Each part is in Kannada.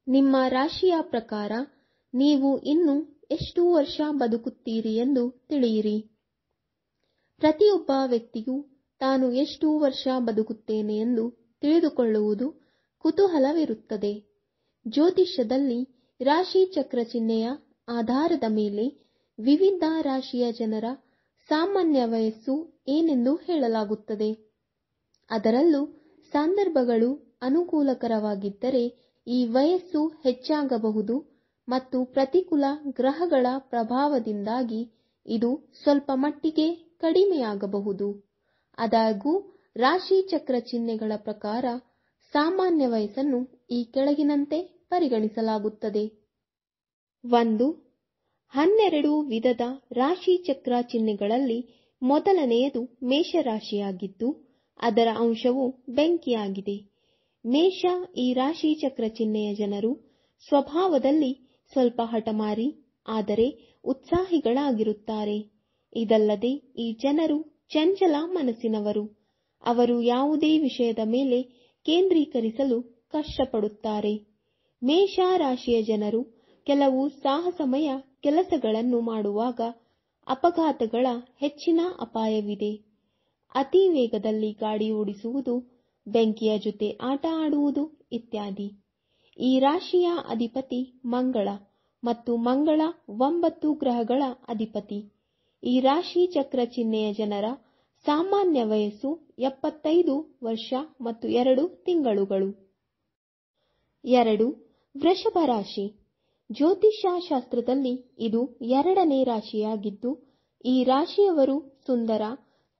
ನಿಮ್ಮ ರಾಶಿಯ ಪ್ರಕಾರ ನೀವು ಇನ್ನು ಎಷ್ಟು ವರ್ಷ ಬದುಕುತ್ತೀರಿ ಎಂದು ತಿಳಿಯಿರಿ. ಪ್ರತಿಯೊಬ್ಬ ವ್ಯಕ್ತಿಗೂ ತಾನು ಎಷ್ಟು ವರ್ಷ ಬದುಕುತ್ತೇನೆ ಎಂದು ತಿಳಿದುಕೊಳ್ಳುವುದು ಕುತೂಹಲವಿರುತ್ತದೆ. ಜ್ಯೋತಿಷ್ಯದಲ್ಲಿ ರಾಶಿ ಚಕ್ರ ಚಿಹ್ನೆಯ ಆಧಾರದ ಮೇಲೆ ವಿವಿಧ ರಾಶಿಯ ಜನರ ಸಾಮಾನ್ಯ ವಯಸ್ಸು ಏನೆಂದು ಹೇಳಲಾಗುತ್ತದೆ. ಅದರಲ್ಲೂ ಸಂದರ್ಭಗಳು ಅನುಕೂಲಕರವಾಗಿದ್ದರೆ ಈ ವಯಸ್ಸು ಹೆಚ್ಚಾಗಬಹುದು ಮತ್ತು ಪ್ರತಿಕೂಲ ಗ್ರಹಗಳ ಪ್ರಭಾವದಿಂದಾಗಿ ಇದು ಸ್ವಲ್ಪ ಮಟ್ಟಿಗೆ ಕಡಿಮೆಯಾಗಬಹುದು. ಆದಾಗ್ಯೂ ರಾಶಿ ಚಕ್ರ ಚಿಹ್ನೆಗಳ ಪ್ರಕಾರ ಸಾಮಾನ್ಯ ವಯಸ್ಸನ್ನು ಈ ಕೆಳಗಿನಂತೆ ಪರಿಗಣಿಸಲಾಗುತ್ತದೆ. 1. 12 ವಿಧದ ರಾಶಿ ಚಕ್ರ ಚಿಹ್ನೆಗಳಲ್ಲಿ ಮೊದಲನೆಯದು ಮೇಷರಾಶಿಯಾಗಿದ್ದು ಅದರ ಅಂಶವು ಬೆಂಕಿಯಾಗಿದೆ. ಮೇಷ ಈ ರಾಶಿ ಚಕ್ರ ಚಿಹ್ನೆಯ ಜನರು ಸ್ವಭಾವದಲ್ಲಿ ಸ್ವಲ್ಪ ಹಠಮಾರಿ ಆದರೆ ಉತ್ಸಾಹಿಗಳಾಗಿರುತ್ತಾರೆ. ಇದಲ್ಲದೆ ಈ ಜನರು ಚಂಚಲ ಮನಸ್ಸಿನವರು. ಅವರು ಯಾವುದೇ ವಿಷಯದ ಮೇಲೆ ಕೇಂದ್ರೀಕರಿಸಲು ಕಷ್ಟಪಡುತ್ತಾರೆ. ಮೇಷ ರಾಶಿಯ ಜನರು ಕೆಲವು ಸಾಹಸಮಯ ಕೆಲಸಗಳನ್ನು ಮಾಡುವಾಗ ಅಪಘಾತಗಳ ಹೆಚ್ಚಿನ ಅಪಾಯವಿದೆ. ಅತಿ ವೇಗದಲ್ಲಿ ಗಾಡಿ ಓಡಿಸುವುದು, ಬೆಂಕಿಯ ಜೊತೆ ಆಟ ಆಡುವುದು ಇತ್ಯಾದಿ. ಈ ರಾಶಿಯ ಅಧಿಪತಿ ಮಂಗಳ ಮತ್ತು ಮಂಗಳ 9 ಗ್ರಹಗಳ ಅಧಿಪತಿ. ಈ ರಾಶಿ ಚಕ್ರ ಚಿಹ್ನೆಯ ಜನರ ಸಾಮಾನ್ಯ ವಯಸ್ಸು 75 ವರ್ಷ ಮತ್ತು 2 ತಿಂಗಳುಗಳು. 2. ವೃಷಭ ರಾಶಿ. ಜ್ಯೋತಿಷ್ಯ ಶಾಸ್ತ್ರದಲ್ಲಿ ಇದು 2ನೇ ರಾಶಿಯಾಗಿದ್ದು ಈ ರಾಶಿಯವರು ಸುಂದರ,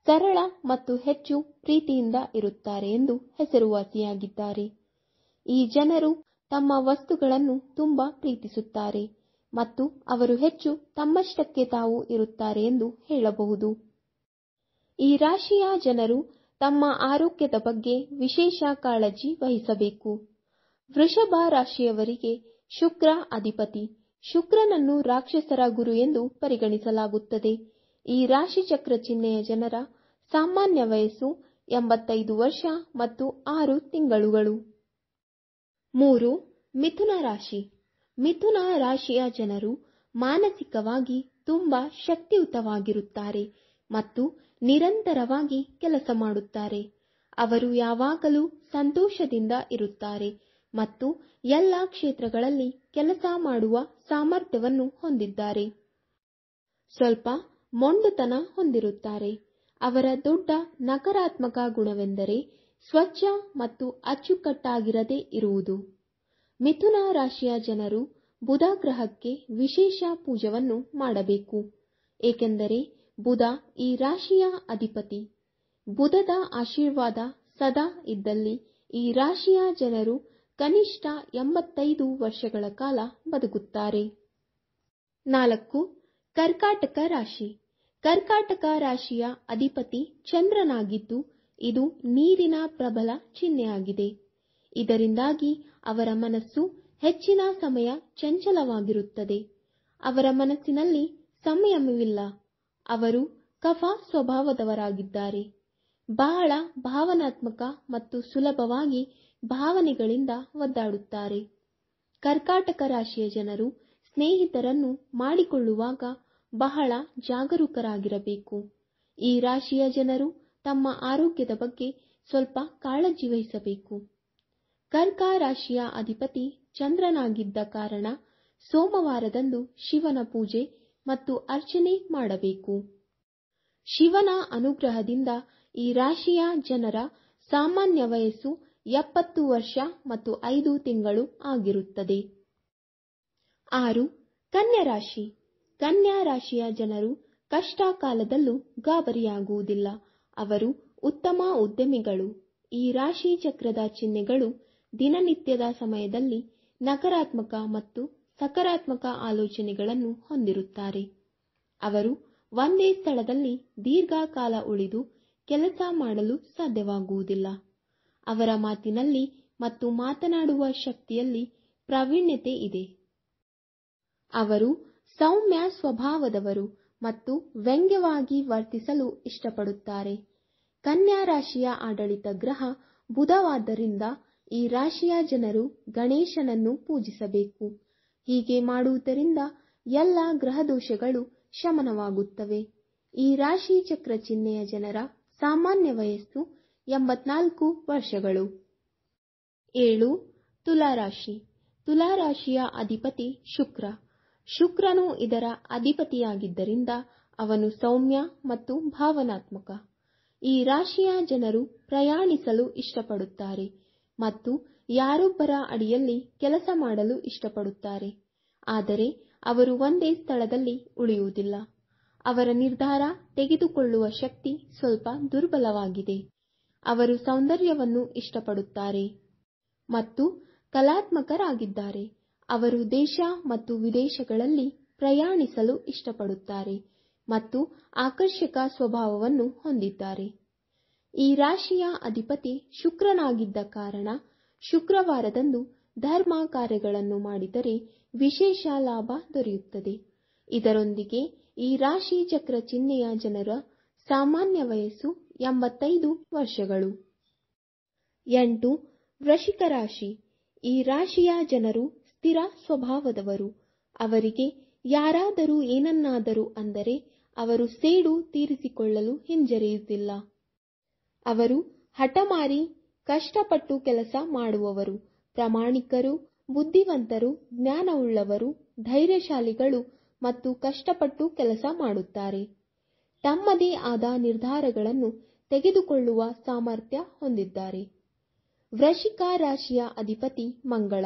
ಸರಳ ಮತ್ತು ಹೆಚ್ಚು ಪ್ರೀತಿಯಿಂದ ಇರುತ್ತಾರೆ ಎಂದು ಹೆಸರುವಾಸಿಯಾಗಿದ್ದಾರೆ. ಈ ಜನರು ತಮ್ಮ ವಸ್ತುಗಳನ್ನು ತುಂಬಾ ಪ್ರೀತಿಸುತ್ತಾರೆ ಮತ್ತು ಅವರು ಹೆಚ್ಚು ತಮ್ಮಷ್ಟಕ್ಕೆ ತಾವು ಇರುತ್ತಾರೆ ಎಂದು ಹೇಳಬಹುದು. ಈ ರಾಶಿಯ ಜನರು ತಮ್ಮ ಆರೋಗ್ಯದ ಬಗ್ಗೆ ವಿಶೇಷ ಕಾಳಜಿ ವಹಿಸಬೇಕು. ವೃಷಭ ರಾಶಿಯವರಿಗೆ ಶುಕ್ರ ಅಧಿಪತಿ. ಶುಕ್ರನನ್ನು ರಾಕ್ಷಸರ ಗುರು ಎಂದು ಪರಿಗಣಿಸಲಾಗುತ್ತದೆ. ಈ ರಾಶಿ ಚಕ್ರ ಚಿಹ್ನೆಯ ಜನರ ಸಾಮಾನ್ಯ ವಯಸ್ಸು 85 ವರ್ಷ ಮತ್ತು 6 ತಿಂಗಳುಗಳು. 3. ಮಿಥುನ ರಾಶಿ. ಮಿಥುನ ರಾಶಿಯ ಜನರು ಮಾನಸಿಕವಾಗಿ ತುಂಬಾ ಶಕ್ತಿಯುತವಾಗಿರುತ್ತಾರೆ ಮತ್ತು ನಿರಂತರವಾಗಿ ಕೆಲಸ ಮಾಡುತ್ತಾರೆ. ಅವರು ಯಾವಾಗಲೂ ಸಂತೋಷದಿಂದ ಇರುತ್ತಾರೆ ಮತ್ತು ಎಲ್ಲ ಕ್ಷೇತ್ರಗಳಲ್ಲಿ ಕೆಲಸ ಮಾಡುವ ಸಾಮರ್ಥ್ಯವನ್ನು ಹೊಂದಿದ್ದಾರೆ. ಸ್ವಲ್ಪ ಮೊಂಡುತನ ಹೊಂದಿರುತ್ತಾರೆ. ಅವರ ದೊಡ್ಡ ನಕಾರಾತ್ಮಕ ಗುಣವೆಂದರೆ ಸ್ವಚ್ಛ ಮತ್ತು ಅಚ್ಚುಕಟ್ಟಾಗಿರದೇ ಇರುವುದು. ಮಿಥುನ ರಾಶಿಯ ಜನರು ಬುಧ ಗ್ರಹಕ್ಕೆ ವಿಶೇಷ ಪೂಜೆಯನ್ನು ಮಾಡಬೇಕು, ಏಕೆಂದರೆ ಬುಧ ಈ ರಾಶಿಯ ಅಧಿಪತಿ. ಬುಧದ ಆಶೀರ್ವಾದ ಸದಾ ಇದ್ದಲ್ಲಿ ಈ ರಾಶಿಯ ಜನರು ಕನಿಷ್ಠ 85 ವರ್ಷಗಳ ಕಾಲ ಬದುಕುತ್ತಾರೆ. 4. ಕರ್ಕಾಟಕ ರಾಶಿ. ಕರ್ಕಾಟಕ ರಾಶಿಯ ಅಧಿಪತಿ ಚಂದ್ರನಾಗಿದ್ದು ಇದು ನೀರಿನ ಪ್ರಬಲ ಚಿಹ್ನೆಯಾಗಿದೆ. ಇದರಿಂದಾಗಿ ಅವರ ಮನಸ್ಸು ಹೆಚ್ಚಿನ ಸಮಯ ಚಂಚಲವಾಗಿರುತ್ತದೆ. ಅವರ ಮನಸ್ಸಿನಲ್ಲಿ ಸಂಯಮವಿಲ್ಲ. ಅವರು ಕಫ ಸ್ವಭಾವದವರಾಗಿದ್ದಾರೆ. ಬಹಳ ಭಾವನಾತ್ಮಕ ಮತ್ತು ಸುಲಭವಾಗಿ ಭಾವನೆಗಳಿಂದ ಒದ್ದಾಡುತ್ತಾರೆ. ಕರ್ಕಾಟಕ ರಾಶಿಯ ಜನರು ಸ್ನೇಹಿತರನ್ನು ಮಾಡಿಕೊಳ್ಳುವಾಗ ಬಹಳ ಜಾಗರೂಕರಾಗಿರಬೇಕು. ಈ ರಾಶಿಯ ಜನರು ತಮ್ಮ ಆರೋಗ್ಯದ ಬಗ್ಗೆ ಸ್ವಲ್ಪ ಕಾಳಜಿ ವಹಿಸಬೇಕು. ಕರ್ಕ ರಾಶಿಯ ಅಧಿಪತಿ ಚಂದ್ರನಾಗಿದ್ದ ಕಾರಣ ಸೋಮವಾರದಂದು ಶಿವನ ಪೂಜೆ ಮತ್ತು ಅರ್ಚನೆ ಮಾಡಬೇಕು. ಶಿವನ ಅನುಗ್ರಹದಿಂದ ಈ ರಾಶಿಯ ಜನರ ಸಾಮಾನ್ಯ ವಯಸ್ಸು 70 ವರ್ಷ ಮತ್ತು 5 ತಿಂಗಳು ಆಗಿರುತ್ತದೆ. 6. ಕನ್ಯಾ ರಾಶಿ. ಕನ್ಯಾ ರಾಶಿಯ ಜನರು ಕಷ್ಟ ಕಾಲದಲ್ಲೂ ಗಾಬರಿಯಾಗುವುದಿಲ್ಲ. ಅವರು ಉತ್ತಮ ಉದ್ಯಮಿಗಳು. ಈ ರಾಶಿ ಚಕ್ರದ ಚಿಹ್ನೆಗಳು ದಿನನಿತ್ಯದ ಸಮಯದಲ್ಲಿ ನಕಾರಾತ್ಮಕ ಮತ್ತು ಸಕಾರಾತ್ಮಕ ಆಲೋಚನೆಗಳನ್ನು ಹೊಂದಿರುತ್ತಾರೆ. ಅವರು ಒಂದೇ ಸ್ಥಳದಲ್ಲಿ ದೀರ್ಘಕಾಲ ಉಳಿದು ಕೆಲಸ ಮಾಡಲು ಸಾಧ್ಯವಾಗುವುದಿಲ್ಲ. ಅವರ ಮಾತಿನಲ್ಲಿ ಮತ್ತು ಮಾತನಾಡುವ ಶಕ್ತಿಯಲ್ಲಿ ಪ್ರಾವೀಣ್ಯತೆ ಇದೆ. ಅವರು ಸೌಮ್ಯ ಸ್ವಭಾವದವರು ಮತ್ತು ವ್ಯಂಗ್ಯವಾಗಿ ವರ್ತಿಸಲು ಇಷ್ಟಪಡುತ್ತಾರೆ. ಕನ್ಯಾ ರಾಶಿಯ ಆಡಳಿತ ಗ್ರಹ ಬುಧವಾದ್ದರಿಂದ ಈ ರಾಶಿಯ ಜನರು ಗಣೇಶನನ್ನು ಪೂಜಿಸಬೇಕು. ಹೀಗೆ ಮಾಡುವುದರಿಂದ ಎಲ್ಲ ಗ್ರಹದೋಷಗಳು ಶಮನವಾಗುತ್ತವೆ. ಈ ರಾಶಿ ಚಕ್ರ ಚಿಹ್ನೆಯ ಜನರ ಸಾಮಾನ್ಯ ವಯಸ್ಸು 84 ವರ್ಷಗಳು. 7. ತುಲಾರಾಶಿ. ತುಲಾರಾಶಿಯ ಅಧಿಪತಿ ಶುಕ್ರ. ಶುಕ್ರನು ಇದರ ಅಧಿಪತಿಯಾಗಿದ್ದರಿಂದ ಅವನು ಸೌಮ್ಯ ಮತ್ತು ಭಾವನಾತ್ಮಕ. ಈ ರಾಶಿಯ ಜನರು ಪ್ರಯಾಣಿಸಲು ಇಷ್ಟಪಡುತ್ತಾರೆ ಮತ್ತು ಯಾರೊಬ್ಬರ ಅಡಿಯಲ್ಲಿ ಕೆಲಸ ಮಾಡಲು ಇಷ್ಟಪಡುತ್ತಾರೆ. ಆದರೆ ಅವರು ಒಂದೇ ಸ್ಥಳದಲ್ಲಿ ಉಳಿಯುವುದಿಲ್ಲ. ಅವರ ನಿರ್ಧಾರ ತೆಗೆದುಕೊಳ್ಳುವ ಶಕ್ತಿ ಸ್ವಲ್ಪ ದುರ್ಬಲವಾಗಿದೆ. ಅವರು ಸೌಂದರ್ಯವನ್ನು ಇಷ್ಟಪಡುತ್ತಾರೆ ಮತ್ತು ಕಲಾತ್ಮಕರಾಗಿದ್ದಾರೆ. ಅವರು ದೇಶ ಮತ್ತು ವಿದೇಶಗಳಲ್ಲಿ ಪ್ರಯಾಣಿಸಲು ಇಷ್ಟಪಡುತ್ತಾರೆ ಮತ್ತು ಆಕರ್ಷಕ ಸ್ವಭಾವವನ್ನು ಹೊಂದಿದ್ದಾರೆ. ಈ ರಾಶಿಯ ಅಧಿಪತಿ ಶುಕ್ರನಾಗಿದ್ದ ಕಾರಣ ಶುಕ್ರವಾರದಂದು ಧರ್ಮ ಕಾರ್ಯಗಳನ್ನು ಮಾಡಿದರೆ ವಿಶೇಷ ಲಾಭ ದೊರೆಯುತ್ತದೆ. ಇದರೊಂದಿಗೆ ಈ ರಾಶಿ ಚಕ್ರ ಚಿಹ್ನೆಯ ಜನರ ಸಾಮಾನ್ಯ ವಯಸ್ಸು 85 ವರ್ಷಗಳು. 8. ವೃಶ್ಚಿಕ ರಾಶಿ. ಈ ರಾಶಿಯ ಜನರು ಸ್ಥಿರ ಸ್ವಭಾವದವರು. ಅವರಿಗೆ ಯಾರಾದರೂ ಏನನ್ನಾದರೂ ಅಂದರೆ ಅವರು ಸೇಡು ತೀರಿಸಿಕೊಳ್ಳಲು ಹಿಂಜರಿಯುವುದಿಲ್ಲ. ಅವರು ಹಠಮಾರಿ, ಕಷ್ಟಪಟ್ಟು ಕೆಲಸ ಮಾಡುವವರು, ಪ್ರಾಮಾಣಿಕರು, ಬುದ್ಧಿವಂತರು, ಜ್ಞಾನವುಳ್ಳವರು, ಧೈರ್ಯಶಾಲಿಗಳು ಮತ್ತು ಕಷ್ಟಪಟ್ಟು ಕೆಲಸ ಮಾಡುತ್ತಾರೆ. ತಮ್ಮದೇ ಆದ ನಿರ್ಧಾರಗಳನ್ನು ತೆಗೆದುಕೊಳ್ಳುವ ಸಾಮರ್ಥ್ಯ ಹೊಂದಿದ್ದಾರೆ. ವೃಶ್ಚಿಕ ರಾಶಿಯ ಅಧಿಪತಿ ಮಂಗಳ.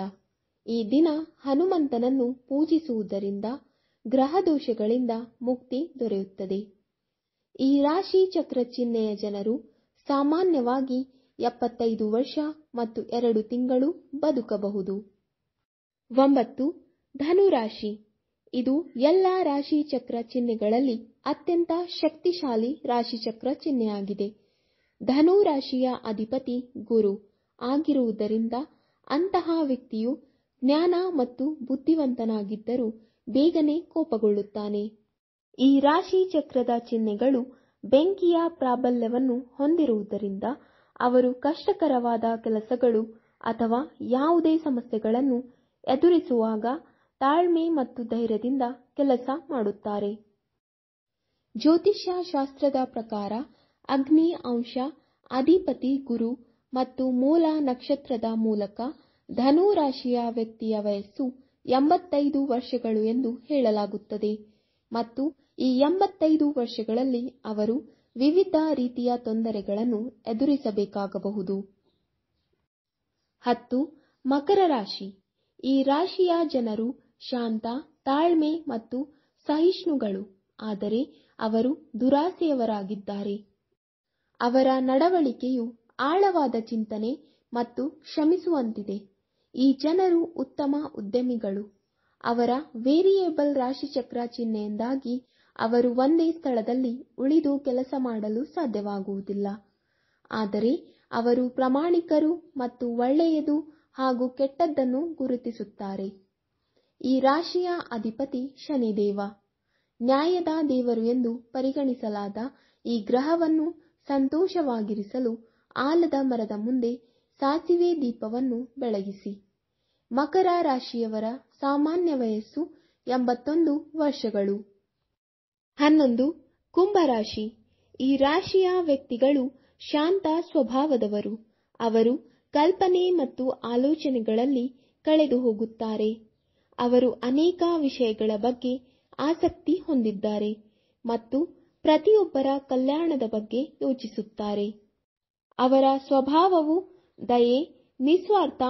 ಈ ದಿನ ಹನುಮಂತನನ್ನು ಪೂಜಿಸುವುದರಿಂದ ಗ್ರಹದೋಷಗಳಿಂದ ಮುಕ್ತಿ ದೊರೆಯುತ್ತದೆ. ಈ ರಾಶಿ ಚಕ್ರ ಚಿಹ್ನೆಯ ಜನರು ಸಾಮಾನ್ಯವಾಗಿ 75 ವರ್ಷ ಮತ್ತು 2 ತಿಂಗಳು ಬದುಕಬಹುದು. 9. ಧನುರಾಶಿ. ಇದು ಎಲ್ಲ ರಾಶಿ ಚಕ್ರ ಚಿಹ್ನೆಗಳಲ್ಲಿ ಅತ್ಯಂತ ಶಕ್ತಿಶಾಲಿ ರಾಶಿಚಕ್ರ ಚಿಹ್ನೆಯಾಗಿದೆ. ಧನು ರಾಶಿಯ ಅಧಿಪತಿ ಗುರು ಆಗಿರುವುದರಿಂದ ಅಂತಹ ವ್ಯಕ್ತಿಯು ಜ್ಞಾನ ಮತ್ತು ಬುದ್ಧಿವಂತನಾಗಿದ್ದರೂ ಬೇಗನೆ ಕೋಪಗೊಳ್ಳುತ್ತಾನೆ. ಈ ರಾಶಿ ಚಕ್ರದ ಚಿಹ್ನೆಗಳು ಬೆಂಕಿಯ ಪ್ರಾಬಲ್ಯವನ್ನು ಹೊಂದಿರುವುದರಿಂದ ಅವರು ಕಷ್ಟಕರವಾದ ಕೆಲಸಗಳು ಅಥವಾ ಯಾವುದೇ ಸಮಸ್ಯೆಗಳನ್ನು ಎದುರಿಸುವಾಗ ತಾಳ್ಮೆ ಮತ್ತು ಧೈರ್ಯದಿಂದ ಕೆಲಸ ಮಾಡುತ್ತಾರೆ. ಜ್ಯೋತಿಷ್ಯ ಶಾಸ್ತ್ರದ ಪ್ರಕಾರ ಅಗ್ನಿ ಅಂಶ ಅಧಿಪತಿ ಗುರು ಮತ್ತು ಮೂಲ ನಕ್ಷತ್ರದ ಮೂಲಕ ಧನು ರಾಶಿಯ ವ್ಯಕ್ತಿಯ ವಯಸ್ಸು 85 ವರ್ಷಗಳು ಎಂದು ಹೇಳಲಾಗುತ್ತದೆ ಮತ್ತು ಈ 85 ವರ್ಷಗಳಲ್ಲಿ ಅವರು ವಿವಿಧ ರೀತಿಯ ತೊಂದರೆಗಳನ್ನು ಎದುರಿಸಬೇಕಾಗಬಹುದು. 10. ಮಕರ ರಾಶಿ. ಈ ರಾಶಿಯ ಜನರು ಶಾಂತ, ತಾಳ್ಮೆ ಮತ್ತು ಸಹಿಷ್ಣುಗಳು. ಆದರೆ ಅವರು ದುರಾಸೆಯವರಾಗಿದ್ದಾರೆ. ಅವರ ನಡವಳಿಕೆಯು ಆಳವಾದ ಚಿಂತನೆ ಮತ್ತು ಕ್ಷಮಿಸುವಂತಿದೆ. ಈ ಜನರು ಉತ್ತಮ ಉದ್ಯಮಿಗಳು. ಅವರ ವೇರಿಯೇಬಲ್ ರಾಶಿಚಕ್ರ ಚಿಹ್ನೆಯಿಂದಾಗಿ ಅವರು ಒಂದೇ ಸ್ಥಳದಲ್ಲಿ ಉಳಿದು ಕೆಲಸ ಮಾಡಲು ಸಾಧ್ಯವಾಗುವುದಿಲ್ಲ. ಆದರೆ ಅವರು ಪ್ರಾಮಾಣಿಕರು ಮತ್ತು ಒಳ್ಳೆಯದು ಹಾಗೂ ಕೆಟ್ಟದ್ದನ್ನು ಗುರುತಿಸುತ್ತಾರೆ. ಈ ರಾಶಿಯ ಅಧಿಪತಿ ಶನಿದೇವ. ನ್ಯಾಯದ ದೇವರು ಎಂದು ಪರಿಗಣಿಸಲಾದ ಈ ಗ್ರಹವನ್ನು ಸಂತೋಷವಾಗಿರಿಸಲು ಆಲದ ಮರದ ಮುಂದೆ ಸಾಸಿವೆ ದೀಪವನ್ನು ಬೆಳಗಿಸಿ. ಮಕರ ರಾಶಿಯವರ ಸಾಮಾನ್ಯ ವಯಸ್ಸು 81 ವರ್ಷಗಳು. 11. ಕುಂಭರಾಶಿ. ಈ ರಾಶಿಯ ವ್ಯಕ್ತಿಗಳು ಶಾಂತ ಸ್ವಭಾವದವರು. ಅವರು ಕಲ್ಪನೆ ಮತ್ತು ಆಲೋಚನೆಗಳಲ್ಲಿ ಕಳೆದು ಹೋಗುತ್ತಾರೆ. ಅವರು ಅನೇಕ ವಿಷಯಗಳ ಬಗ್ಗೆ ಆಸಕ್ತಿ ಹೊಂದಿದ್ದಾರೆ ಮತ್ತು ಪ್ರತಿಯೊಬ್ಬರ ಕಲ್ಯಾಣದ ಬಗ್ಗೆ ಯೋಚಿಸುತ್ತಾರೆ. ಅವರ ಸ್ವಭಾವವು ದಯೆ, ನಿಸ್ವಾರ್ಥ,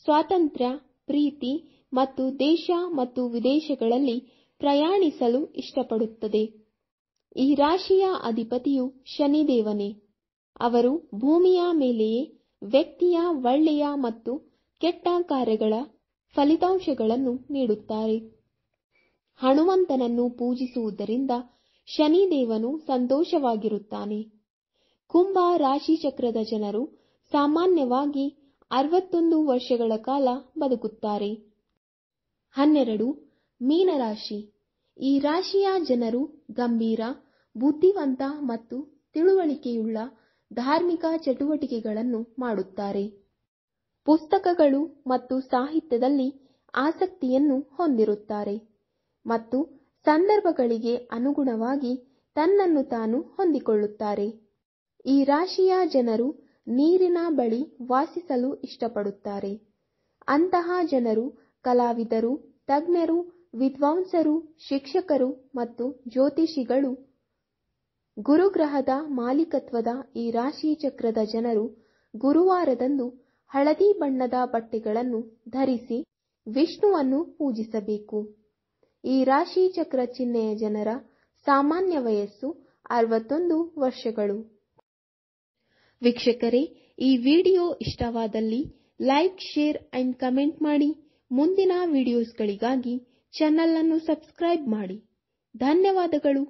ಸ್ವಾತಂತ್ರ್ಯ, ಪ್ರೀತಿ ಮತ್ತು ದೇಶ ಮತ್ತು ವಿದೇಶಗಳಲ್ಲಿ ಪ್ರಯಾಣಿಸಲು ಇಷ್ಟಪಡುತ್ತದೆ. ಈ ರಾಶಿಯ ಅಧಿಪತಿಯು ಶನಿದೇವನೇ. ಅವರು ಭೂಮಿಯ ಮೇಲೆಯೇ ವ್ಯಕ್ತಿಯ ಒಳ್ಳೆಯ ಮತ್ತು ಕೆಟ್ಟ ಕಾರ್ಯಗಳ ಫಲಿತಾಂಶಗಳನ್ನು ನೀಡುತ್ತಾರೆ. ಹನುಮಂತನನ್ನು ಪೂಜಿಸುವುದರಿಂದ ಶನಿದೇವನು ಸಂತೋಷವಾಗಿರುತ್ತಾನೆ. ಕುಂಭ ರಾಶಿಚಕ್ರದ ಜನರು ಸಾಮಾನ್ಯವಾಗಿ 61 ವರ್ಷಗಳ ಕಾಲ ಬದುಕುತ್ತಾರೆ. 12. ಮೀನರಾಶಿ. ಈ ರಾಶಿಯ ಜನರು ಗಂಭೀರ, ಬುದ್ಧಿವಂತ ಮತ್ತು ತಿಳುವಳಿಕೆಯುಳ್ಳ ಧಾರ್ಮಿಕ ಚಟುವಟಿಕೆಗಳನ್ನು ಮಾಡುತ್ತಾರೆ. ಪುಸ್ತಕಗಳು ಮತ್ತು ಸಾಹಿತ್ಯದಲ್ಲಿ ಆಸಕ್ತಿಯನ್ನು ಹೊಂದಿರುತ್ತಾರೆ ಮತ್ತು ಸಂದರ್ಭಗಳಿಗೆ ಅನುಗುಣವಾಗಿ ತನ್ನನ್ನು ತಾನು ಹೊಂದಿಕೊಳ್ಳುತ್ತಾರೆ. ಈ ರಾಶಿಯ ಜನರು ನೀರಿನ ಬಳಿ ವಾಸಿಸಲು ಇಷ್ಟಪಡುತ್ತಾರೆ. ಅಂತಹ ಜನರು ಕಲಾವಿದರು, ತಜ್ಞರು, ವಿದ್ವಾಂಸರು, ಶಿಕ್ಷಕರು ಮತ್ತು ಜ್ಯೋತಿಷಿಗಳು. ಗುರುಗ್ರಹದ ಮಾಲೀಕತ್ವದ ಈ ರಾಶಿ ಚಕ್ರದ ಜನರು ಗುರುವಾರದಂದು ಹಳದಿ ಬಣ್ಣದ ಬಟ್ಟೆಗಳನ್ನು ಧರಿಸಿ ವಿಷ್ಣುವನ್ನು ಪೂಜಿಸಬೇಕು. ಈ ರಾಶಿ ಚಕ್ರ ಚಿಹ್ನೆಯ ಜನರ ಸಾಮಾನ್ಯ ವಯಸ್ಸು 61 ವರ್ಷಗಳು. ವೀಕ್ಷಕರೇ, ಈ ವಿಡಿಯೋ ಇಷ್ಟವಾದಲ್ಲಿ ಲೈಕ್, ಶೇರ್ ಅಂಡ್ ಕಮೆಂಟ್ ಮಾಡಿ. ಮುಂದಿನ ವಿಡಿಯೋಸ್ಗಳಿಗಾಗಿ ಚಾನೆಲ್ ಅನ್ನು ಸಬ್ಸ್ಕ್ರೈಬ್ ಮಾಡಿ. ಧನ್ಯವಾದಗಳು.